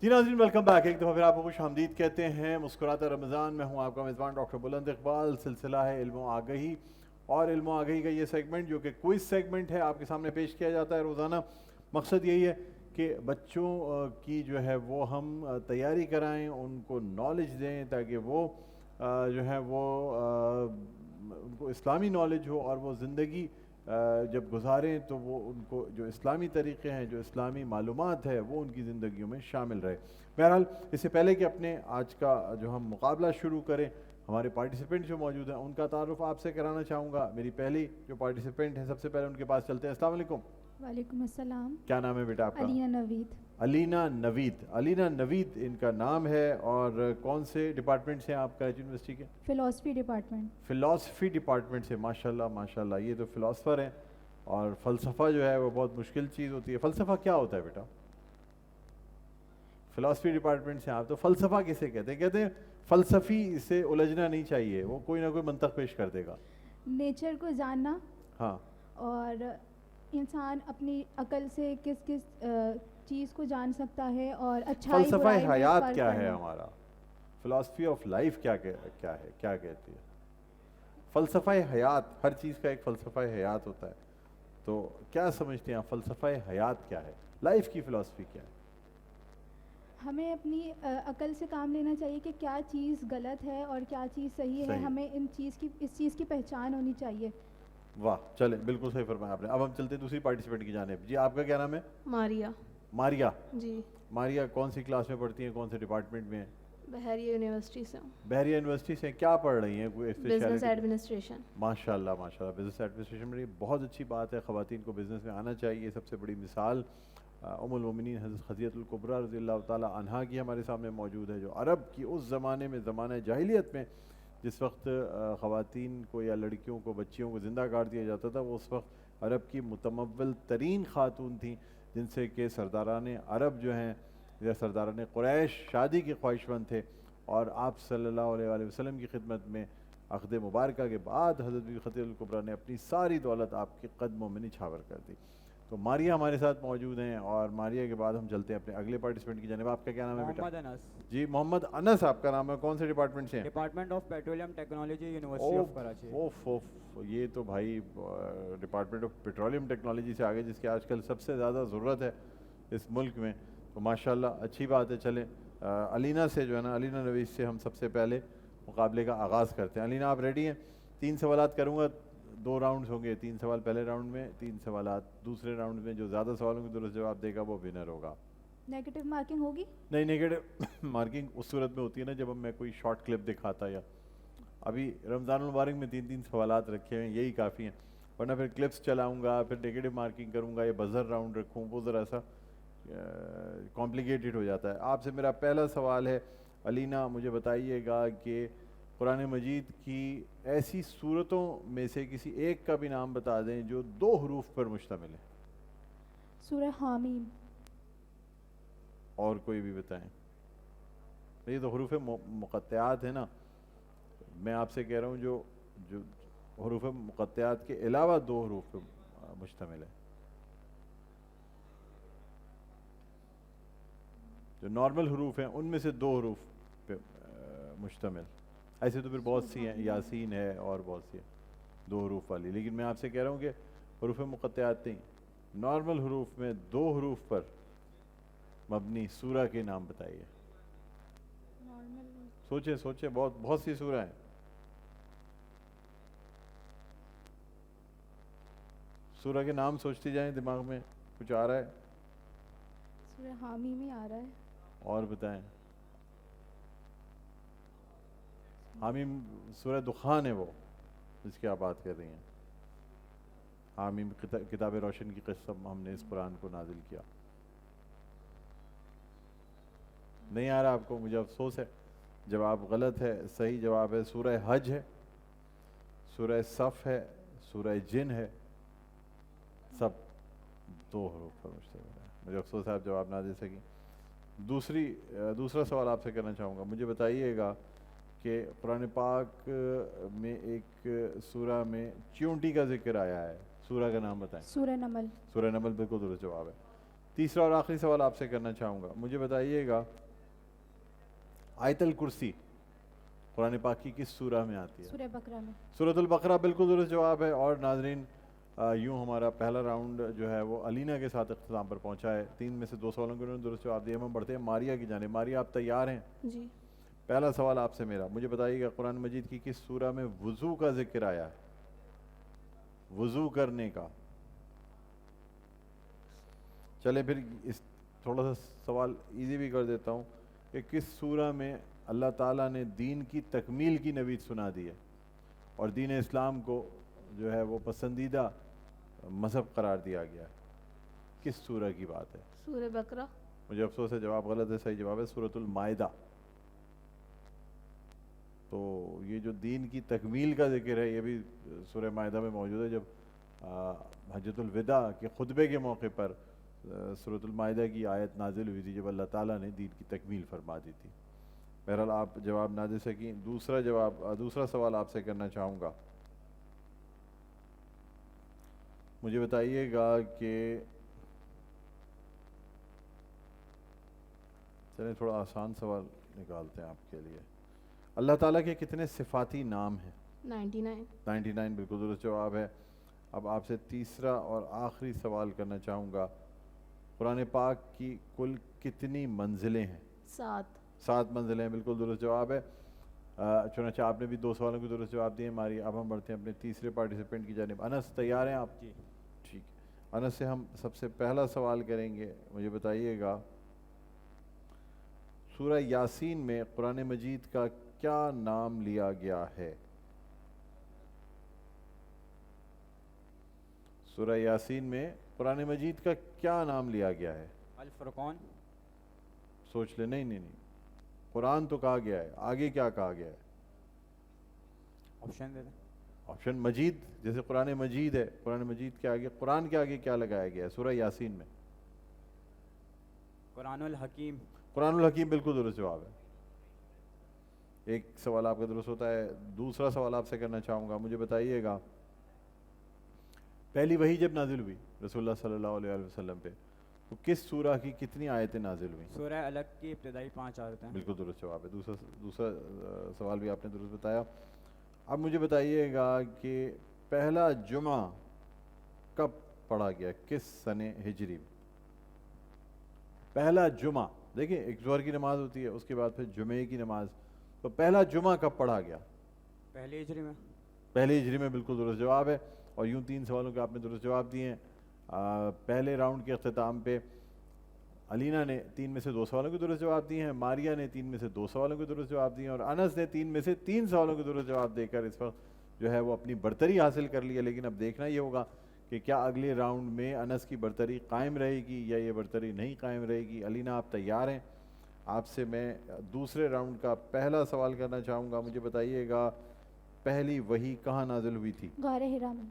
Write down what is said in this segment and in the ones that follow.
جی ناظرین welcome back, ایک دفعہ پھر آپ کو خوش آمدید کہتے ہیں مسکراتا رمضان میں ہوں آپ کا میزبان ڈاکٹر بلند اقبال. سلسلہ ہے علم و آگہی، اور علم و آگہی کا یہ سیگمنٹ جو کہ کوئز سیگمنٹ ہے آپ کے سامنے پیش کیا جاتا ہے روزانہ. مقصد یہی ہے کہ بچوں کی جو ہے وہ ہم تیاری کرائیں، ان کو نالج دیں تاکہ وہ جو ہے وہ ان کو اسلامی نالج ہو، اور وہ زندگی جب گزاریں تو وہ ان کو جو اسلامی طریقے ہیں، جو اسلامی معلومات ہے، وہ ان کی زندگیوں میں شامل رہے. بہرحال اس سے پہلے کہ اپنے آج کا جو ہم مقابلہ شروع کریں، ہمارے پارٹیسپینٹ جو موجود ہیں ان کا تعارف آپ سے کرانا چاہوں گا. میری پہلی جو پارٹیسپینٹ ہیں سب سے پہلے ان کے پاس چلتے ہیں. السلام علیکم. وعلیکم السلام. کیا نام ہے بیٹا آپ کا؟ علینا نوید. علینا نوید. علینا نوید ان کا نام ہے. اور کون سے ڈپارٹمنٹ سے ہیں آپ کراچی یونیورسٹی کے؟ Philosophy department. فلاسفی ڈپارٹمنٹ سے. ماشاءاللہ ماشاءاللہ، یہ تو فلاسفر ہیں. اور فلسفہ جو ہے وہ بہت مشکل چیز ہوتی ہے. فلسفہ کیا ہوتا ہے بیٹا؟ فلاسفی ڈپارٹمنٹ سے آپ تو فلسفہ کسے کہتے ہیں؟ کہتے ہیں فلسفی سے الجھنا نہیں چاہیے، وہ کوئی نہ کوئی منطق پیش کر دے گا. نیچر کو جاننا، ہاں، اور انسان اپنی عقل سے کس کس چیز کو جان سکتا ہے، اور اچھائی فلسفہ برائی میں حیات فرق کیا ہے کرنا. ہمارا؟ فلاسفی آف لائف کیا ہے، کیا کہتی ہے؟ فلسفہ حیات، ہر چیز کا ایک فلسفہ حیات ہوتا ہے. تو کیا سمجھتے ہیں فلسفہ حیات کیا ہے؟ لائف کی فلاسفی کیا ہے؟ ہمیں اپنی عقل سے کام لینا چاہیے کہ کیا چیز غلط ہے اور کیا چیز صحیح ہے. ہمیں اس چیز کی پہچان ہونی چاہیے. واہ، چلیں بالکل صحیح فرمایا آپ نے. اب ہم چلتے ہیں دوسری پارٹیسپینٹ کی جانب. جی آپ کا کیا نام ہے؟ ماریا. ماریا. جی. ماریا کون سی کلاس میں پڑھتی ہیں، کون سے ڈپارٹمنٹ میں ہیں؟ بحریہ یونیورسٹی سے ہوں. بحریہ یونیورسٹی سے. کیا پڑھ رہی ہیں؟ کوئی بزنس ایڈمنسٹریشن. ماشاءاللہ ماشاءاللہ، بزنس ایڈمنسٹریشن میں بہت اچھی بات ہے. خواتین کو بزنس میں آنا چاہیے. سب سے بڑی مثال ام المومنین حضرت خدیجہ الکبریٰ رضی اللہ تعالیٰ عنہا کی ہمارے سامنے موجود ہے، جو عرب کی اس زمانے میں، زمانہ جاہلیت میں، جس وقت خواتین کو یا لڑکیوں کو، بچیوں کو زندہ کاٹ دیا جاتا تھا، وہ اس وقت عرب کی متمول ترین خاتون تھیں، جن سے کہ سرداران عرب جو ہیں یا سرداران قریش شادی کے خواہش مند تھے. اور آپ صلی اللہ علیہ وآلہ وسلم کی خدمت میں عقد مبارکہ کے بعد حضرت خدیجہ الکبریٰ نے اپنی ساری دولت آپ کے قدموں میں نچھاور کر دی. تو ماریا ہمارے ساتھ موجود ہیں، اور ماریا کے بعد ہم چلتے ہیں اپنے اگلے پارٹیسپینٹ کی جانب. آپ کا کیا نام ہے بیٹا؟ محمد انس. جی محمد انس آپ کا نام ہے. کون سے ڈپارٹمنٹ سے ہیں؟ Department of petroleum technology, university of Karachi. یہ تو بھائی ڈپارٹمنٹ آف پیٹرولیم ٹیکنالوجی سے آگے، جس کی آج کل سب سے زیادہ ضرورت ہے اس ملک میں. تو ماشاءاللہ اچھی بات ہے. چلیں علینا سے جو ہے نا، علینا نوید سے ہم سب سے پہلے مقابلے کا آغاز کرتے ہیں. علینا آپ ریڈی ہیں؟ 3 سوالات کروں گا، 2 راؤنڈز ہوں گے. 3 سوال پہلے راؤنڈ میں، 3 سوالات دوسرے راؤنڈ میں. جو زیادہ سوالوں کی درست جواب دے گا وہ ونر ہوگا. نیگیٹو مارکنگ ہوگی؟ نہیں، نیگیٹو مارکنگ اس صورت میں ہوتی ہے نا جب میں کوئی شارٹ کلپ دکھاتا. یا ابھی رمضان المبارک میں 3 سوالات رکھے ہوئے ہیں، یہی کافی ہیں. ورنہ پھر کلپس چلاؤں گا، پھر نیگیٹو مارکنگ کروں گا، یا بزر راؤنڈ رکھوں، وہ ذرا سا کمپلیکیٹڈ ہو جاتا ہے. آپ سے میرا پہلا سوال ہے علینا، مجھے بتائیے گا کہ قرآن مجید کی ایسی صورتوں میں سے کسی ایک کا بھی نام بتا دیں جو 2 حروف پر مشتمل ہے. سورہ حامیم. اور کوئی بھی بتائیں. یہ تو حروف مقطعات ہیں نا. میں آپ سے کہہ رہا ہوں جو حروف مقطعات کے علاوہ 2 حروف پر مشتمل ہے، جو نارمل حروف ہیں ان میں سے 2 حروف پہ مشتمل. ایسے تو پھر بہت سی ہیں، یاسین ہے اور بہت سی ہیں 2 حروف والی. لیکن میں آپ سے کہہ رہا ہوں کہ حروف مقطعات نہیں، نارمل حروف میں 2 حروف پر مبنی سورہ کے نام بتائیے. سوچیں بہت سی سورہ ہیں. سورہ کے نام سوچتے جائیں، دماغ میں کچھ آ رہا ہے؟ سورہ حامیم ہی آ رہا ہے. اور بتائیں. حامیم سورہ دخان ہے وہ جس کی آپ بات کر رہی ہیں. حامیم کتاب روشن کی قسم ہم نے اس قرآن کو نازل کیا. نہیں آ رہا آپ کو؟ مجھے افسوس ہے، جواب غلط ہے. صحیح جواب ہے سورہ حج ہے، سورہ صف ہے، سورہ جن ہے. سب 2 حروف پر مشتمل ہے. مجھے افسوس ہے آپ جواب نہ دے سکیں. دوسرا سوال آپ سے کرنا چاہوں گا. مجھے بتائیے گا کہ قرآن پاک میں ایک سورہ میں چیونٹی کا ذکر آیا ہے. سورہ کا نام بتائیں. سورہ نمل. سورہ نمل بالکل درست جواب ہے. تیسرا اور آخری سوال آپ سے کرنا چاہوں گا، مجھے بتائیے گا آیت الکرسی قرآن پاک کی کس سورہ میں آتی ہے؟ سورہ بقرہ میں. سورۃ البقرہ بالکل درست جواب ہے. اور ناظرین یوں ہمارا پہلا راؤنڈ جو ہے وہ علینا کے ساتھ اختتام پر پہنچا ہے. 3 میں سے 2 سوالوں کے انہوں نے درست جواب دیے. ہم بڑھتے ہیں ماریا کی جانب. ماریا آپ تیار ہیں؟ جی. پہلا سوال آپ سے میرا، مجھے بتائیے گا قرآن مجید کی کس سورہ میں وضو کا ذکر آیا ہے؟ وضو کرنے کا. چلے پھر اس تھوڑا سا سوال ایزی بھی کر دیتا ہوں کہ کس سورہ میں اللہ تعالیٰ نے دین کی تکمیل کی نوید سنا دی ہے اور دین اسلام کو جو ہے وہ پسندیدہ مذہب قرار دیا گیا ہے؟ کس سورہ کی بات ہے؟ سورہ بقرہ. مجھے افسوس ہے جواب غلط ہے. صحیح جواب ہے سورۃ المائدہ. تو یہ جو دین کی تکمیل کا ذکر ہے یہ بھی سورہ مائدہ میں موجود ہے. جب حجۃ الوداع کے خطبے کے موقع پر سورۃ المائدہ کی آیت نازل ہوئی تھی جب اللہ تعالیٰ نے دین کی تکمیل فرما دی تھی. بہرحال آپ جواب نہ دے سکیں. دوسرا سوال آپ سے کرنا چاہوں گا. مجھے بتائیے گا کہ چلیں تھوڑا آسان سوال نکالتے ہیں آپ کے لیے. اللہ تعالیٰ کے کتنے صفاتی نام ہیں؟ 99. 99 بالکل درست جواب ہے. اب آپ سے تیسرا اور آخری سوال کرنا چاہوں گا. قرآن پاک کی کل کتنی منزلیں ہیں؟ 7. 7 منزلیں ہیں بالکل درست جواب ہے. چنانچہ آپ نے بھی 2 سوالوں کے درست جواب دیے. ہماری اب ہم بڑھتے ہیں اپنے تیسرے پارٹیسپینٹ کی جانب. انس تیار ہیں آپ؟ جی. ٹھیک. انس سے ہم سب سے پہلا سوال کریں گے. مجھے بتائیے گا سورہ یاسین میں قرآن مجید کا کیا نام لیا گیا ہے؟ سورہ یاسین میں قرآن مجید کا کیا نام لیا گیا ہے؟ الفرقان. سوچ لیں. نہیں قرآن تو کہا گیا ہے, آگے کیا کہا گیا ہے؟ آپشن دے دیں. آپشن مجید, جیسے قرآن مجید ہے, قرآن مجید کے آگے, قرآن کے آگے کیا لگایا گیا ہے سورہ یاسین میں؟ قرآن الحکیم. قرآن الحکیم بالکل درست جواب ہے. ایک سوال آپ کا درست ہوتا ہے. دوسرا سوال آپ سے کرنا چاہوں گا, مجھے بتائیے گا پہلی وحی جب نازل ہوئی رسول اللہ صلی اللہ علیہ وسلم پہ تو کس سورہ کی کتنی آیتیں نازل ہوئیں؟ سورہ الگ کی ابتدائی 5 آیتیں ہیں. بالکل درست جواب ہے. دوسرا سوال بھی آپ نے درست بتایا. اب مجھے بتائیے گا کہ پہلا جمعہ کب پڑھا گیا, کس سنہ ہجری میں؟ پہلا جمعہ, دیکھیں ایک ظہر کی نماز ہوتی ہے, اس کے بعد پھر جمعے کی نماز, تو پہلا جمعہ کب پڑھا گیا؟ پہلی ہجری میں. پہلی ہجری میں بالکل درست جواب ہے. اور یوں 3 سوالوں کے آپ نے درست جواب دیے ہیں. پہلے راؤنڈ کے اختتام پہ علینا نے 3 میں سے 2 سوالوں کے درست جواب دیے ہیں, ماریا نے 3 میں سے 2 سوالوں کے درست جواب دیے ہیں, اور انس نے 3 میں سے 3 سوالوں کے درست جواب دے کر اس وقت جو ہے وہ اپنی برتری حاصل کر لی ہے. لیکن اب دیکھنا یہ ہوگا کہ کیا اگلے راؤنڈ میں انس کی برتری قائم رہے گی یا یہ برتری نہیں قائم رہے گی. علینا آپ تیار ہیں؟ آپ سے میں دوسرے راؤنڈ کا پہلا سوال کرنا چاہوں گا. مجھے بتائیے گا پہلی وحی کہاں نازل ہوئی تھی؟ غار حرا میں.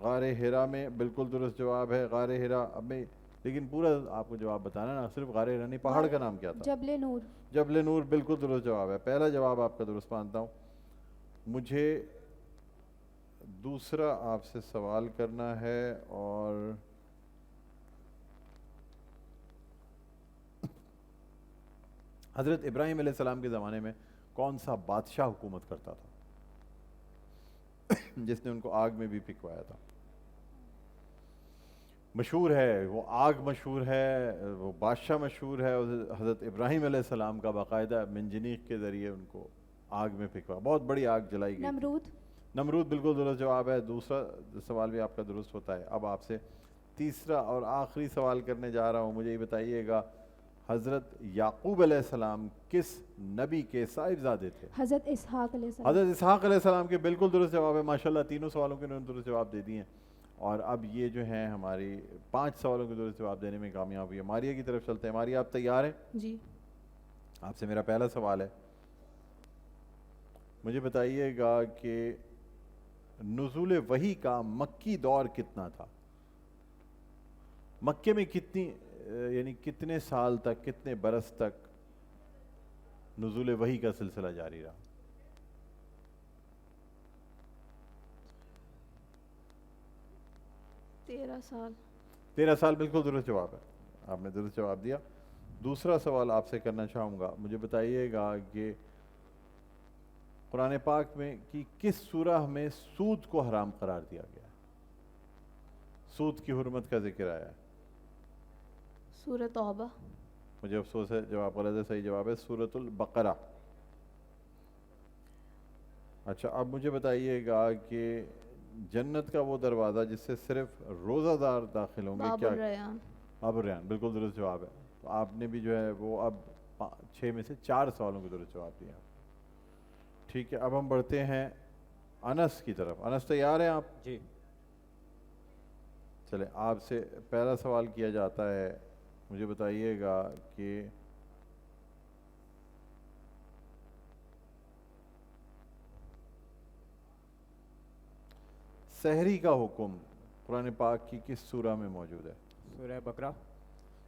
غار حرا میں بالکل درست جواب ہے. غار حرا, اب میں لیکن پورا آپ کو جواب بتانا نا, صرف غار حرا نہیں, پہاڑ کا نام کیا تھا؟ جبل نور. جبل نور بالکل درست جواب ہے. پہلا جواب آپ کا درست مانتا ہوں. مجھے دوسرا آپ سے سوال کرنا ہے, اور حضرت ابراہیم علیہ السلام کے زمانے میں کون سا بادشاہ حکومت کرتا تھا جس نے ان کو آگ میں بھی پھکوایا تھا؟ مشہور ہے وہ آگ, مشہور ہے وہ بادشاہ, مشہور ہے حضرت ابراہیم علیہ السلام کا باقاعدہ منجنیق کے ذریعے ان کو آگ میں پھکوایا, بہت بڑی آگ جلائی گئی. نمرود. نمرود بالکل درست جواب ہے. دوسرا سوال بھی آپ کا درست ہوتا ہے. اب آپ سے تیسرا اور آخری سوال کرنے جا رہا ہوں. مجھے یہ بتائیے گا حضرت یعقوب علیہ السلام کس نبی کے صاحبزادے تھے؟ حضرت اسحاق علیہ السلام. حضرت اسحاق علیہ السلام کے بالکل درست جواب ہے. ماشاءاللہ تینوں سوالوں کے انہوں نے درست جواب دے دیے ہیں, اور اب یہ جو ہیں ہماری 5 سوالوں کے درست جواب دینے میں کامیاب ہوئی ہے. ماریا کی طرف چلتے ہیں. ماریا آپ تیار ہیں؟ جی. آپ سے میرا پہلا سوال ہے, مجھے بتائیے گا کہ نزول وحی کا مکی دور کتنا تھا؟ مکے میں کتنی یعنی کتنے سال تک, کتنے برس تک نزول وحی کا سلسلہ جاری رہا؟ 13 سال. 13 سال بالکل درست جواب ہے. آپ نے درست جواب دیا. دوسرا سوال آپ سے کرنا چاہوں گا, مجھے بتائیے گا کہ قرآن پاک میں کی کس سورہ میں سود کو حرام قرار دیا گیا ہے؟ سود کی حرمت کا ذکر آیا ہے. سورہ توبہ. مجھے افسوس ہے, جواب غلط ہے. صحیح جواب ہے سورۃ البقرہ. اچھا, اب مجھے بتائیے گا کہ جنت کا وہ دروازہ جس سے صرف روزہ دار داخل ہوں گے, باب کیا؟ الریان. باب الریان, بالکل درست جواب ہے. تو آپ نے بھی جو ہے وہ اب 6 میں سے 4 سوالوں کو درست جواب دیا. ٹھیک ہے, اب ہم بڑھتے ہیں انس کی طرف. انس تیار ہیں آپ؟ جی. چلیں, آپ سے پہلا سوال کیا جاتا ہے. مجھے بتائیے گا کہ سحری کا حکم قرآن پاک کی کس سورہ میں موجود ہے؟ سورہ بقرہ.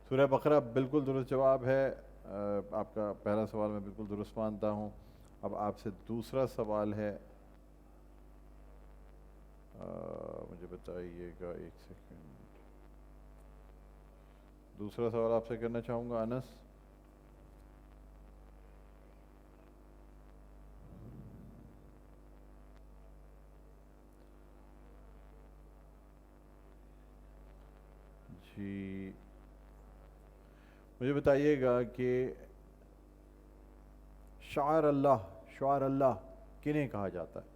سورہ بقرہ, بالکل درست جواب ہے. آپ کا پہلا سوال میں بالکل درست مانتا ہوں. اب آپ سے دوسرا سوال ہے, مجھے بتائیے گا, ایک سیکنڈ. دوسرا سوال آپ سے کرنا چاہوں گا انس. جی, مجھے بتائیے گا کہ شعائر اللہ کنہیں کہا جاتا ہے؟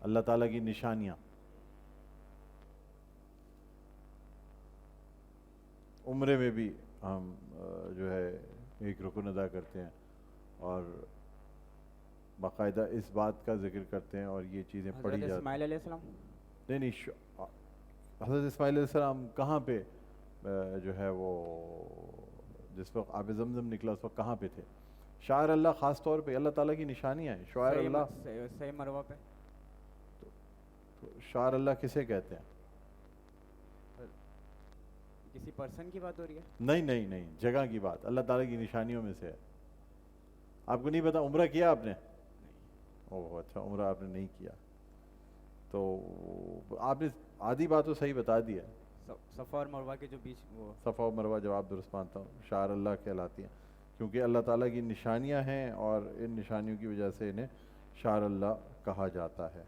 اللہ تعالیٰ کی نشانیاں. عمرے میں بھی ہم جو ہے ایک رکن ادا کرتے ہیں اور باقاعدہ اس بات کا ذکر کرتے ہیں اور یہ چیزیں پڑھی حضرت جاتی ہیں. اسماعیل علیہ السلام. نہیں, حضرت اسماعیل علیہ السلام کہاں پہ جو ہے وہ جس وقت آب زمزم نکلا اس وقت کہاں پہ تھے؟ شاعر اللہ خاص طور پہ اللہ تعالیٰ کی نشانیاں ہیں. شاعر اللہ, صحیح مروہ پہ. شاعر اللہ کسے کہتے ہیں؟ کسی پرسن کی بات ہو رہی ہے؟ نہیں, جگہ کی بات, اللہ تعالیٰ کی نشانیوں میں سے ہے. آپ کو نہیں پتا عمرہ کیا آپ نے؟ اوہ اچھا, عمرہ آپ نے نہیں کیا تو آپ نے آدھی بات تو صحیح بتا دی ہے. صفا اور مروہ کے جو بیچ وہ صفا اور مروہ جواب درست مانتا ہوں. شعائر اللہ کہلاتی ہیں کیونکہ اللہ تعالیٰ کی نشانیاں ہیں اور ان نشانیوں کی وجہ سے انہیں شعائر اللہ کہا جاتا ہے.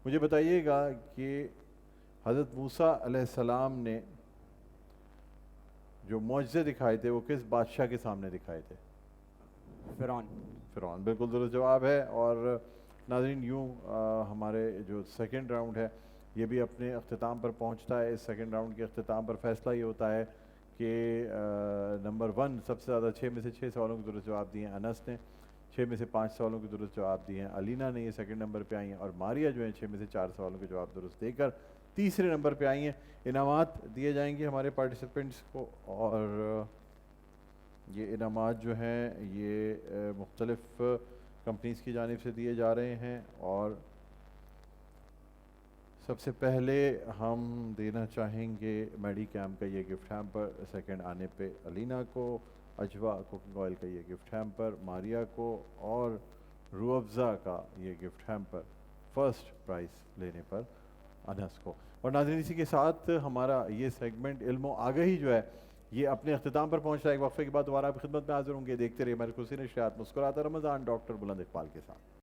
مجھے بتائیے گا کہ حضرت موسیٰ علیہ السلام نے جو معجزے دکھائے تھے وہ کس بادشاہ کے سامنے دکھائے تھے؟ فرعون, بالکل درست جواب ہے. اور ناظرین, یوں ہمارے جو سیکنڈ راؤنڈ ہے یہ بھی اپنے اختتام پر پہنچتا ہے. اس سیکنڈ راؤنڈ کے اختتام پر فیصلہ یہ ہوتا ہے کہ نمبر 1 سب سے زیادہ 6 میں سے 6 سوالوں کے درست جواب دیے ہیں انس نے. 6 میں سے 5 سوالوں کے درست جواب دیے ہیں علینا نے, یہ سیکنڈ نمبر پہ آئی ہیں. اور ماریا جو ہیں 6 میں سے 4 سوالوں کے جواب درست دے کر تیسرے نمبر پہ آئی ہیں. انعامات دیے جائیں گے ہمارے پارٹیسپینٹس کو, اور یہ انعامات جو ہیں یہ مختلف کمپنیز کی جانب سے دیے جا رہے ہیں. اور سب سے پہلے ہم دینا چاہیں گے میڈی کیمپ کا یہ گفٹ ہیمپر, سیکنڈ آنے پہ علینا کو, اجوا کوکنگ آئل کا یہ گفٹ ہیمپر ماریا کو, اور روح افزا کا یہ گفٹ ہیمپر فرسٹ پرائز لینے پر انس کو. اور ناظرین, اسی کے ساتھ ہمارا یہ سیگمنٹ علم و آگہی جو ہے یہ اپنے اختتام پر پہنچ رہا ہے. ایک وقفے کے بعد دوبارہ آپ کی خدمت میں حاضر ہوں گے. دیکھتے رہیے ہمارے خوشی نشریات مسکراتا رمضان ڈاکٹر بلند اقبال کے ساتھ.